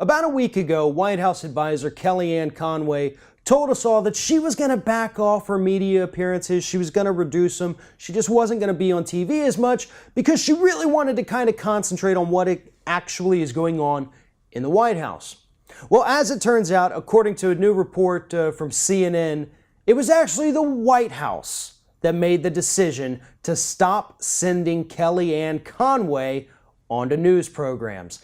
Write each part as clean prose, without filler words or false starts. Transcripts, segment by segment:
About a week ago, White House advisor Kellyanne Conway told us all that she was going to back off her media appearances. She was going to reduce them. She just wasn't going to be on TV as much because she really wanted to kind of concentrate on what actually is going on in the White House. Well, as it turns out, according to a new report from CNN, it was actually the White House that made the decision to stop sending Kellyanne Conway onto news programs.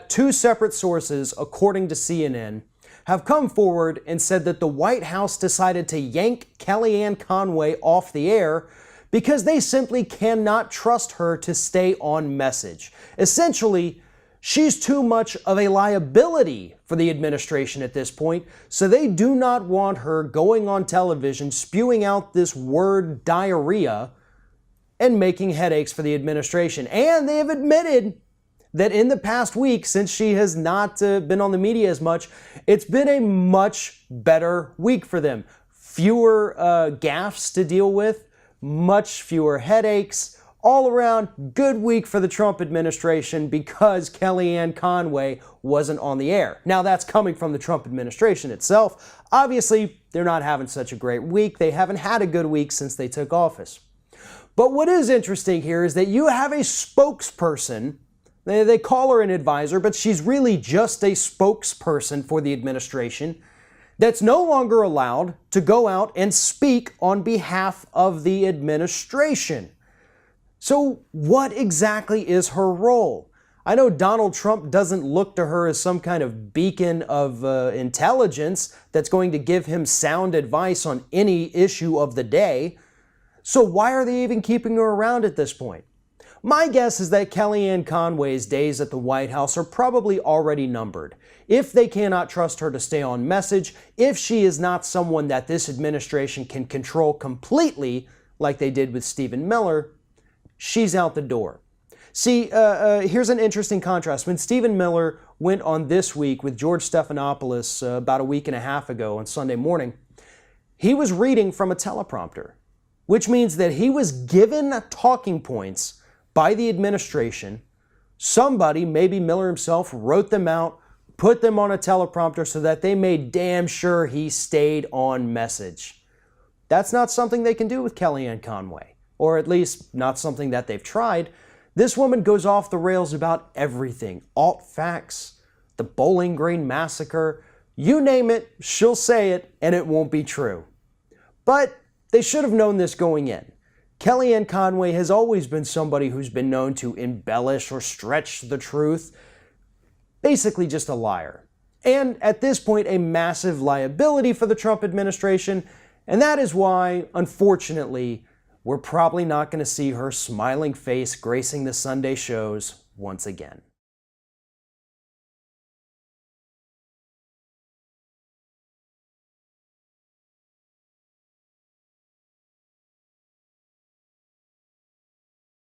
Two separate sources, according to CNN, have come forward and said that the White House decided to yank Kellyanne Conway off the air because they simply cannot trust her to stay on message. Essentially, she's too much of a liability for the administration at this point, so they do not want her going on television spewing out this word diarrhea and making headaches for the administration. And they have admitted that in the past week, since she has not been on the media as much, it's been a much better week for them. Fewer gaffes to deal with, much fewer headaches, all around good week for the Trump administration because Kellyanne Conway wasn't on the air. Now that's coming from the Trump administration itself. Obviously, they're not having such a great week. They haven't had a good week since they took office. But what is interesting here is that you have a spokesperson. They call her an advisor, but she's really just a spokesperson for the administration that's no longer allowed to go out and speak on behalf of the administration. So what exactly is her role? I know Donald Trump doesn't look to her as some kind of beacon of intelligence that's going to give him sound advice on any issue of the day. So why are they even keeping her around at this point? My guess is that Kellyanne Conway's days at the White House are probably already numbered. If they cannot trust her to stay on message, if she is not someone that this administration can control completely, like they did with Stephen Miller, she's out the door. See, here's an interesting contrast. When Stephen Miller went on This Week with George Stephanopoulos about a week and a half ago on Sunday morning, he was reading from a teleprompter, which means that he was given talking points by the administration. Somebody, maybe Miller himself, wrote them out, put them on a teleprompter so that they made damn sure he stayed on message. That's not something they can do with Kellyanne Conway, or at least not something that they've tried. This woman goes off the rails about everything. Alt facts, the Bowling Green massacre, you name it, she'll say it, and it won't be true. But they should have known this going in. Kellyanne Conway has always been somebody who's been known to embellish or stretch the truth. Basically just a liar. And at this point, a massive liability for the Trump administration. And that is why, unfortunately, we're probably not going to see her smiling face gracing the Sunday shows once again.